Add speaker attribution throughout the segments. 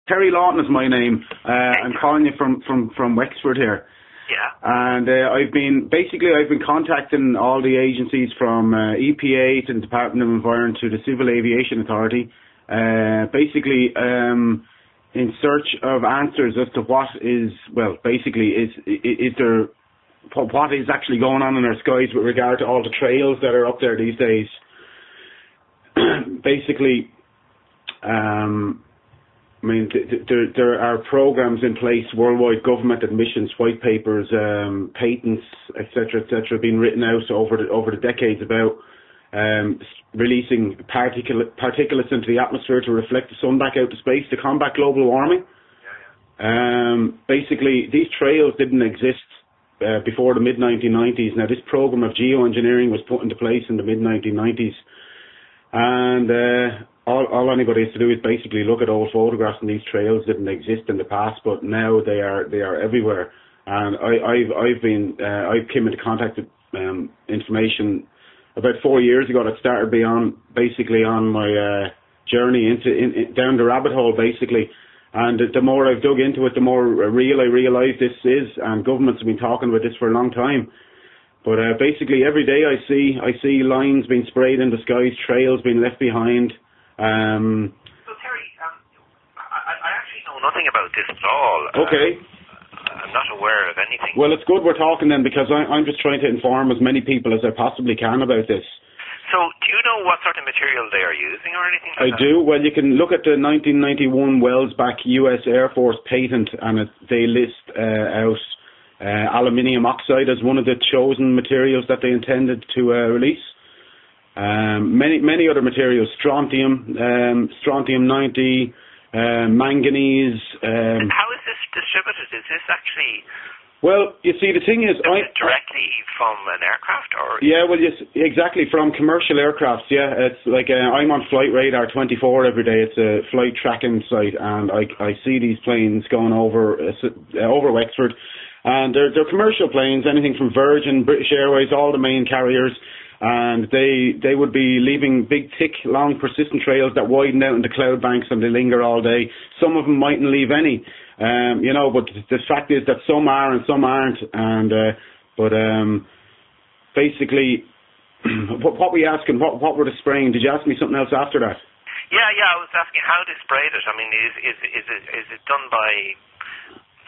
Speaker 1: Terry Lawton is my name. I'm calling you from Wexford here.
Speaker 2: Yeah.
Speaker 1: And I've been contacting all the agencies from EPA to the Department of Environment to the Civil Aviation Authority, in search of answers as to what is actually going on in our skies with regard to all the trails that are up there these days. Basically, there are programs in place, worldwide government admissions, white papers, patents, etc., being written out over the decades about releasing particulates into the atmosphere to reflect the sun back out to space to combat global warming. Basically, these trails didn't exist before the mid-1990s. Now, this program of geoengineering was put into place in the mid-1990s, and all anybody has to do is basically look at old photographs, and these trails didn't exist in the past, but now they are everywhere. And I've came into contact with information about 4 years ago that started me on my journey down the rabbit hole, basically. And the more I've dug into it, the more real I realise this is, and governments have been talking about this for a long time. But basically, every day I see lines being sprayed in the skies, trails being left behind.
Speaker 2: So Terry, I actually know nothing about this at all.
Speaker 1: Okay.
Speaker 2: I'm not aware of anything.
Speaker 1: Well, it's good we're talking then, because I'm just trying to inform as many people as I possibly can about this.
Speaker 2: So, do you know what sort of material they are using or anything like that?
Speaker 1: I do. Well, you can look at the 1991 Welsbach U.S. Air Force patent, and they list out aluminium oxide as one of the chosen materials that they intended to release. Many other materials, strontium 90, manganese.
Speaker 2: And how is this distributed? Is this actually...
Speaker 1: Well, you see, the thing is...
Speaker 2: directly from an aircraft? Or?
Speaker 1: Yeah, well, yes, exactly, from commercial aircrafts, yeah. It's like, I'm on Flight Radar 24 every day. It's a flight tracking site, and I see these planes going over Wexford. And they're commercial planes, anything from Virgin, British Airways, all the main carriers. And they would be leaving big, thick, long, persistent trails that widen out into cloud banks, and they linger all day. Some of them mightn't leave any, but the fact is that some are and some aren't. And basically, what were you asking? What were the spraying? Did you ask me something else after that?
Speaker 2: Yeah. I was asking how they sprayed it. I mean, is it done by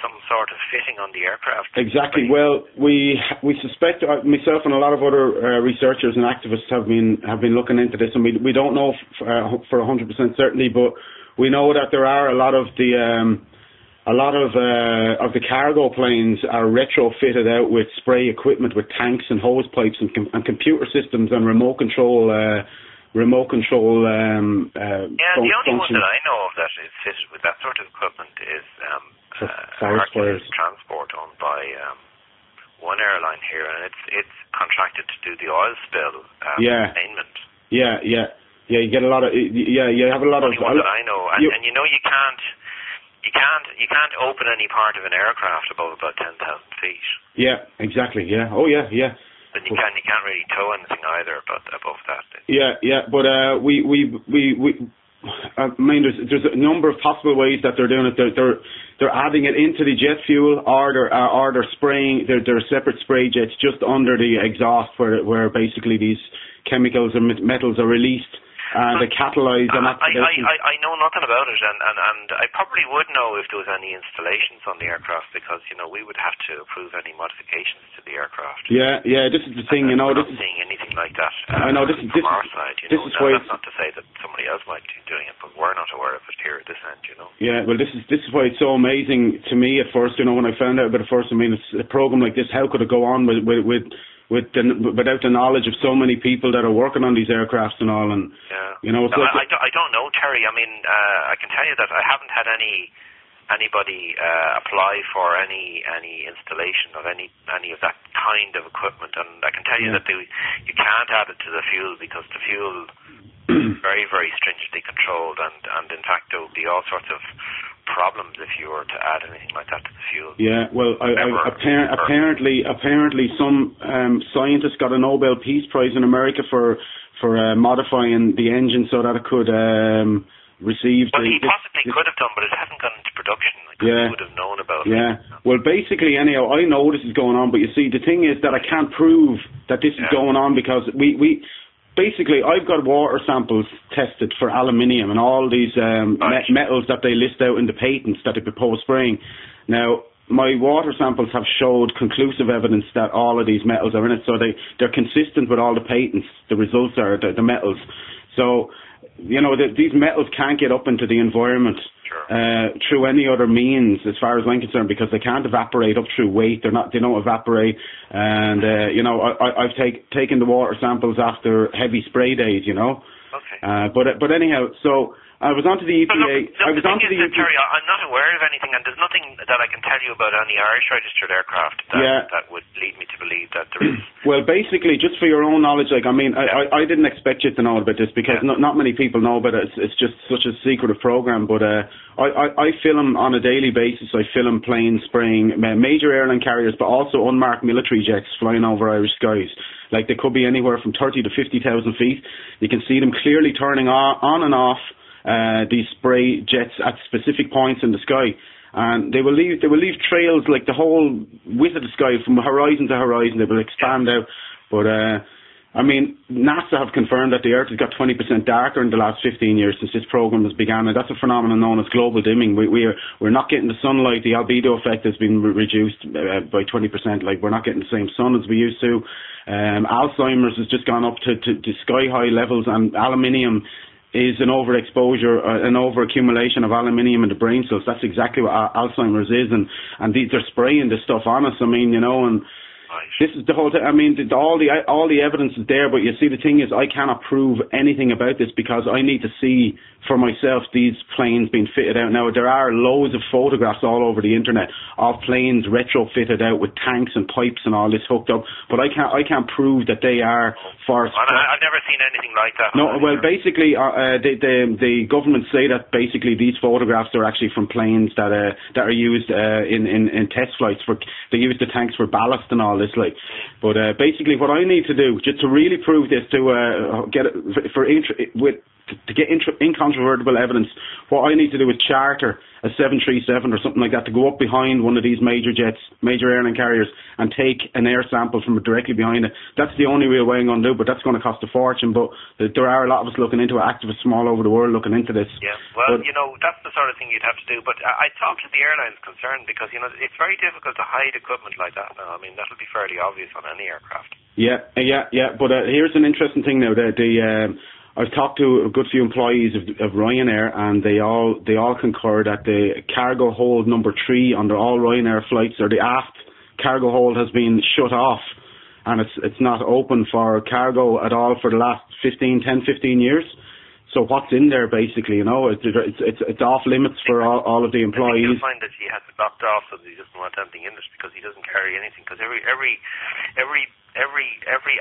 Speaker 2: some sort of fitting on the aircraft? Exactly.
Speaker 1: Well, we suspect, myself and a lot of other researchers and activists have been looking into this, and we don't know for 100% certainty, but we know that there are a lot of the cargo planes are retrofitted out with spray equipment, with tanks and hose pipes and computer systems and remote control.
Speaker 2: The only one that I know of that is fitted with that sort of equipment is Transport, owned by one airline here, and it's contracted to do the oil spill containment.
Speaker 1: Yeah. You get a lot of you have a lot of.
Speaker 2: The only one that I know, and you can't open any part of an aircraft above about 10,000 feet. Yeah,
Speaker 1: exactly. Yeah. Oh, yeah.
Speaker 2: Then you can't really tow anything either, but above that.
Speaker 1: Yeah. But I mean, there's a number of possible ways that they're doing it. They're adding it into the jet fuel, or they're spraying. There are separate spray jets just under the exhaust where basically these chemicals and metals are released. They catalyse an activation.
Speaker 2: I know nothing about it, and I probably would know if there was any installations on the aircraft, because we would have to approve any modifications to the aircraft.
Speaker 1: Yeah. This is the thing,
Speaker 2: We're not seeing anything like that.
Speaker 1: I know this
Speaker 2: from our side.
Speaker 1: This is why
Speaker 2: that's not to say that somebody else might be doing it, but we're not aware of it here at this end.
Speaker 1: Yeah. Well, this is why it's so amazing to me at first. When I found out about it first, I mean, it's a program like this. How could it go on without the knowledge of so many people that are working on these aircrafts and all? And it's
Speaker 2: I don't know, Terry. I mean, I can tell you that I haven't had anybody apply for any installation of any of that kind of equipment, and I can tell you that you can't add it to the fuel, because the fuel is very, very stringently controlled, and in fact there will be all sorts of problems if you were to add anything like that to the fuel.
Speaker 1: Yeah, well, apparently some scientists got a Nobel Peace Prize in America for modifying the engine so that it could received.
Speaker 2: Well, he possibly could have done, but it hasn't gone into production. Like,
Speaker 1: Yeah.
Speaker 2: he would have known about
Speaker 1: Yeah.
Speaker 2: it.
Speaker 1: Well, basically, anyhow, I know this is going on, but you see, the thing is that I can't prove that this is going on because we basically, I've got water samples tested for aluminium and all these metals that they list out in the patents that they propose spraying. Now, my water samples have showed conclusive evidence that all of these metals are in it, so they're consistent with all the patents. The results are the metals. So, you know, these metals can't get up into the environment through any other means, as far as I'm concerned, because they can't evaporate up through weight. They don't evaporate. And you know, I've taken the water samples after heavy spray days. You know.
Speaker 2: Okay.
Speaker 1: But anyhow, so I was onto the EPA.
Speaker 2: Terry, I'm not aware of anything, and there's nothing that I can tell you about any Irish registered aircraft that would lead me to believe that there is. Well,
Speaker 1: basically, just for your own knowledge, like, I mean, I didn't expect you to know about this because not many people know about it. It's just such a secretive program. But I film on a daily basis. I film planes spraying major airline carriers, but also unmarked military jets flying over Irish skies. Like, they could be anywhere from 30 to 50,000 feet. You can see them clearly turning on and off these spray jets at specific points in the sky, and they will leave trails like the whole width of the sky from horizon to horizon. They will expand out. But I mean, NASA have confirmed that the Earth has got 20% darker in the last 15 years since this program has begun, and that's a phenomenon known as global dimming. We're not getting the sunlight. The albedo effect has been reduced by 20%. Like, we're not getting the same sun as we used to. Alzheimer's has just gone up to sky high levels, and aluminium is an overexposure, an overaccumulation of aluminium in the brain cells. That's exactly what Alzheimer's is, and they're spraying this stuff on us. I mean, you know, and this is the whole thing. I mean, all the evidence is there, but you see, the thing is, I cannot prove anything about this because I need to see for myself these planes being fitted out. Now, there are loads of photographs all over the internet of planes retrofitted out with tanks and pipes and all this hooked up, but I can't prove that they are for.
Speaker 2: I've never seen anything like that.
Speaker 1: No, well, basically, the government say that basically these photographs are actually from planes that are used in test flights. They use the tanks for ballast and all this, like. But basically, what I need to do just to really prove this, to get incontrovertible evidence, what I need to do is charter a 737 or something like that to go up behind one of these major jets, major airline carriers, and take an air sample from it directly behind it. That's the only real way I'm going to do, but that's going to cost a fortune. But there are a lot of us looking into it, activists from all over the world looking into this.
Speaker 2: Yeah, well, you know, that's the sort of thing you'd have to do. But I talk to the airlines concerned because, you know, it's very difficult to hide equipment like that now. I mean, that'll be fairly obvious on any aircraft.
Speaker 1: Yeah. But here's an interesting thing now. I've talked to a good few employees of Ryanair, and they all concur that the cargo hold number 3 under all Ryanair flights, or the aft cargo hold, has been shut off, and it's not open for cargo at all for the last 10, 15 years. So what's in there, basically, you know, it's off limits for all of the employees.
Speaker 2: You'll find that he has it locked off, so he doesn't want anything in it because he doesn't carry anything. Because every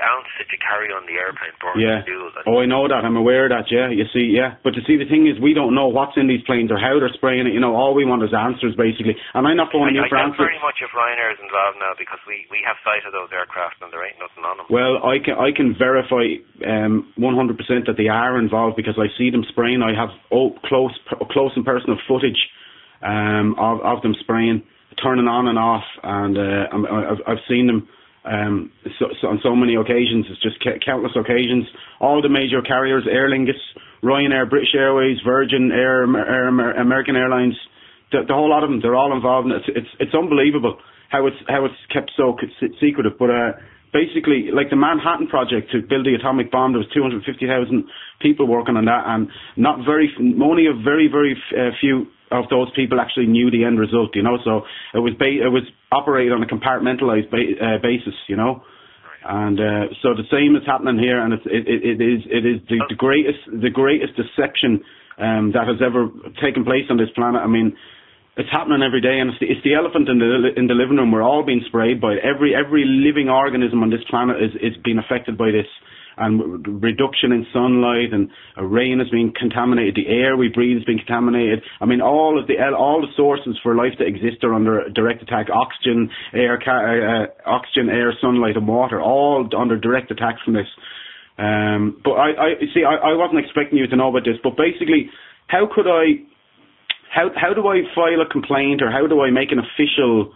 Speaker 2: ounce that you carry on the airplane burns fuel.
Speaker 1: Oh, I know that. I'm aware of that. Yeah, you see, yeah. But you see, the thing is, we don't know what's in these planes or how they're spraying it. You know, all we want is answers, basically. And I'm not phoning you for answers.
Speaker 2: I doubt very much if Ryanair is involved now, because we have sight of those aircraft and there ain't nothing on them.
Speaker 1: Well, I can verify 100% that they are involved because I see them spraying. I have close and personal footage of them spraying, turning on and off, and I've seen them on so many occasions. It's just countless occasions. All the major carriers, Aer Lingus, Ryanair, British Airways, Virgin, American Airlines, the whole lot of them, they're all involved. It's unbelievable how it's kept so secretive. But basically, like the Manhattan Project to build the atomic bomb, there was 250,000 people working on that, and only a very, very few of those people actually knew the end result, you know. So it was operated on a compartmentalized basis, you know. And so the same is happening here, and it is the greatest deception that has ever taken place on this planet. I mean, it's happening every day, and it's the elephant in the living room. We're all being sprayed by it. Every living organism on this planet is being affected by this. And reduction in sunlight, and rain is being contaminated. The air we breathe is being contaminated. I mean, all the sources for life that exist are under direct attack. Oxygen, air, sunlight, and water, all under direct attack from this. But I wasn't expecting you to know about this. But basically, how could I, how do I file a complaint, or how do I make an official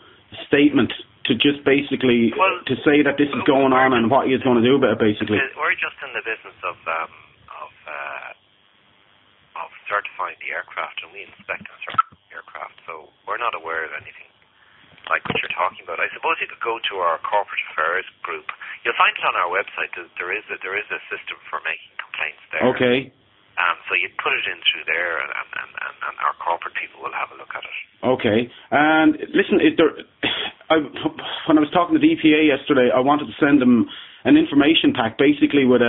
Speaker 1: statement to just basically to say that this is going on and what he's going to do about it, basically?
Speaker 2: We're just in the business of certifying the aircraft, and we inspect and certify the aircraft, so we're not aware of anything like what you're talking about. I suppose you could go to our corporate affairs group. You'll find it on our website. There is a system for making complaints there.
Speaker 1: Okay.
Speaker 2: So you put it in through there, and our corporate people will have a look at it.
Speaker 1: Okay. And listen, when I was talking to the EPA yesterday, I wanted to send them an information pack, basically with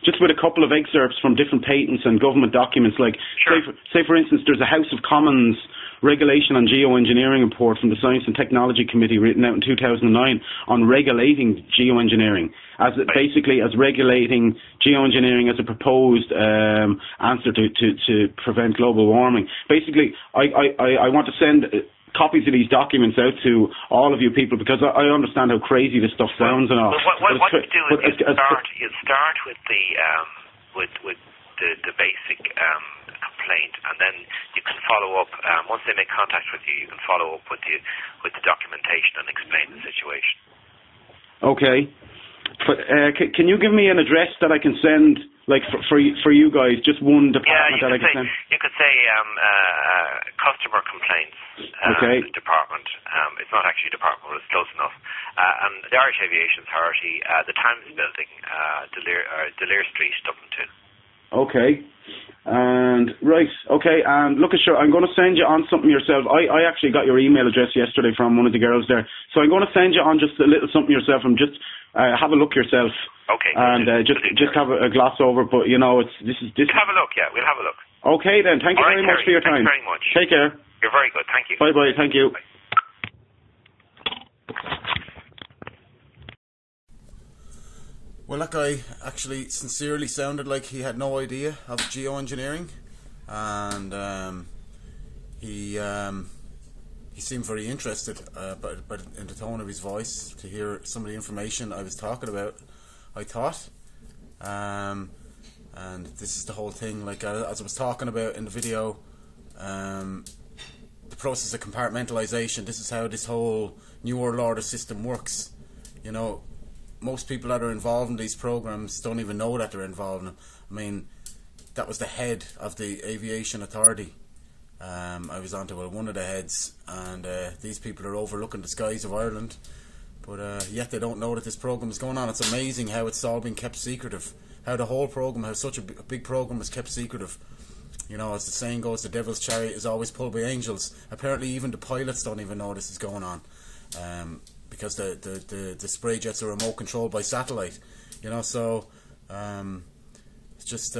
Speaker 1: just with a couple of excerpts from different patents and government documents. Like,
Speaker 2: sure.
Speaker 1: say for instance, there's a House of Commons regulation on geoengineering report from the Science and Technology Committee written out in 2009 on regulating geoengineering, basically as regulating geoengineering as a proposed answer to prevent global warming. Basically, I want to send copies of these documents out to all of you people, because I understand how crazy this stuff sounds and all.
Speaker 2: What you do is you start with the basic complaint, and then you can follow up. Once they make contact with you, you can follow up with the documentation and explain the situation. Okay.
Speaker 1: But can you give me an address that I can send, like for you guys, just one department that I can send?
Speaker 2: You could say customer complaints department. It's not actually a department, but it's close enough. And the Irish Aviation Authority, the Times Building, Delir Street, Dublin 2.
Speaker 1: Okay. And right, okay, and look, sure, I'm going to send you on something yourself. I actually got your email address yesterday from one of the girls there, so I'm going to send you on just a little something yourself, and just have a look yourself.
Speaker 2: Okay.
Speaker 1: And just have a glass over, but you know, this.
Speaker 2: Have a look, yeah, we'll have a look.
Speaker 1: Okay then, thank you very much for your time.
Speaker 2: Thanks very much.
Speaker 1: Take care.
Speaker 2: You're very good, thank you.
Speaker 1: Bye bye, thank you.
Speaker 2: Bye.
Speaker 3: Well, that guy actually sincerely sounded like he had no idea of geoengineering, and he seemed very interested, but in the tone of his voice, to hear some of the information I was talking about, I thought. And this is the whole thing, like as I was talking about in the video, the process of compartmentalization. This is how this whole New World Order system works. You know, most people that are involved in these programs don't even know that they're involved in them. I mean, that was the head of the Aviation Authority. I was on to one of the heads, and these people are overlooking the skies of Ireland, but yet they don't know that this program is going on. It's amazing how it's all been kept secretive, how the whole program, how such a big program is kept secretive. You know, as the saying goes, the devil's chariot is always pulled by angels. Apparently even the pilots don't even know this is going on, because the spray jets are remote controlled by satellite. You know, so it's just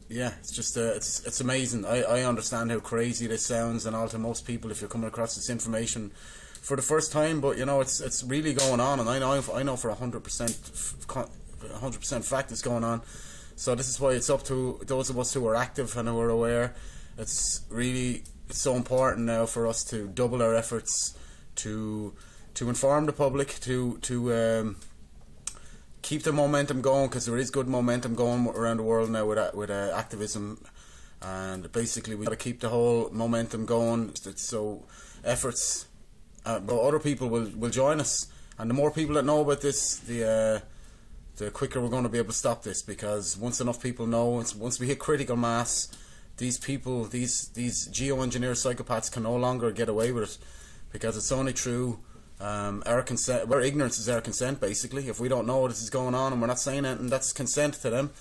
Speaker 3: yeah, it's just it's amazing. I understand how crazy this sounds and all to most people if you're coming across this information for the first time, but you know, it's really going on, and I know for 100% fact it's going on. So this is why it's up to those of us who are active and who are aware. It's so important now for us to double our efforts to inform the public, to keep the momentum going, because there is good momentum going around the world now with activism, and basically we've got to keep the whole momentum going. So efforts, but other people will join us, and the more people that know about this, the quicker we're going to be able to stop this. Because once enough people know, once we hit critical mass, these people, these geoengineer psychopaths can no longer get away with it, because it's only through our consent. Our ignorance is our consent, basically. If we don't know this is going on and we're not saying anything, that's consent to them.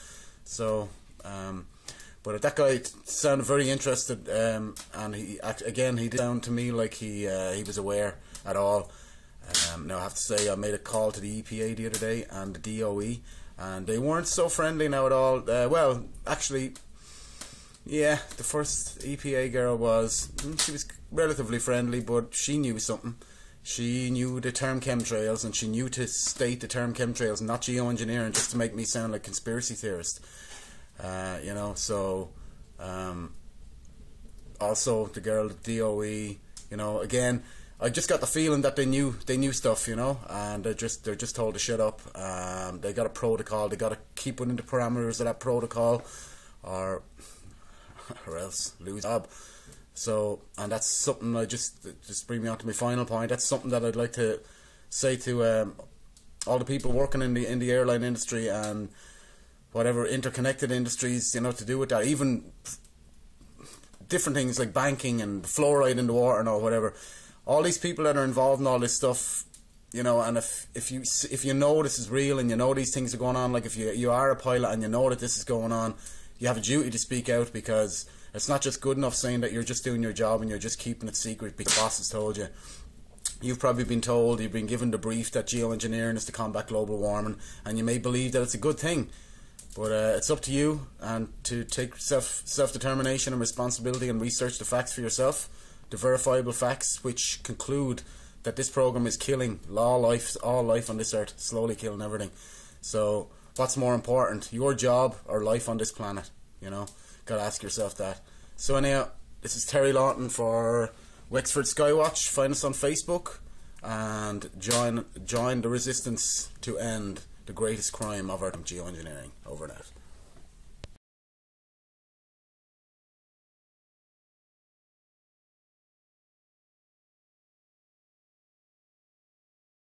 Speaker 3: So but that guy sounded very interested, and he did sound to me like he was aware at all. Now I have to say, I made a call to the EPA the other day and the DOE, and they weren't so friendly now at all. Well, actually, yeah, the first EPA girl she was relatively friendly, but she knew something. She knew the term chemtrails, and she knew to state the term chemtrails, not geoengineering, just to make me sound like a conspiracy theorist. You know, so also the girl at DOE, you know, again, I just got the feeling that they knew stuff, you know, and they're just told to shut up. They got a protocol. They got to keep within the parameters of that protocol, or or else lose a job. So, and that's something I just bring me on to my final point. That's something that I'd like to say to all the people working in the airline industry and whatever interconnected industries, you know, to do with that. Even different things like banking and fluoride in the water and or whatever. All these people that are involved in all this stuff, you know, and if you know this is real and you know these things are going on, like if you are a pilot and you know that this is going on, you have a duty to speak out, because it's not just good enough saying that you're just doing your job and you're just keeping it secret because the boss has told you. You've probably been told, you've been given the brief that geoengineering is to combat global warming, and you may believe that it's a good thing. But it's up to you, and to take self-determination and responsibility and research the facts for yourself, the verifiable facts which conclude that this program is killing all life on this earth, slowly killing everything. So what's more important, your job or life on this planet? You know, gotta ask yourself that. So anyhow, this is Terry Lawton for Wexford Skywatch. Find us on Facebook and join the resistance to end the greatest crime of our time, geoengineering. Over and out.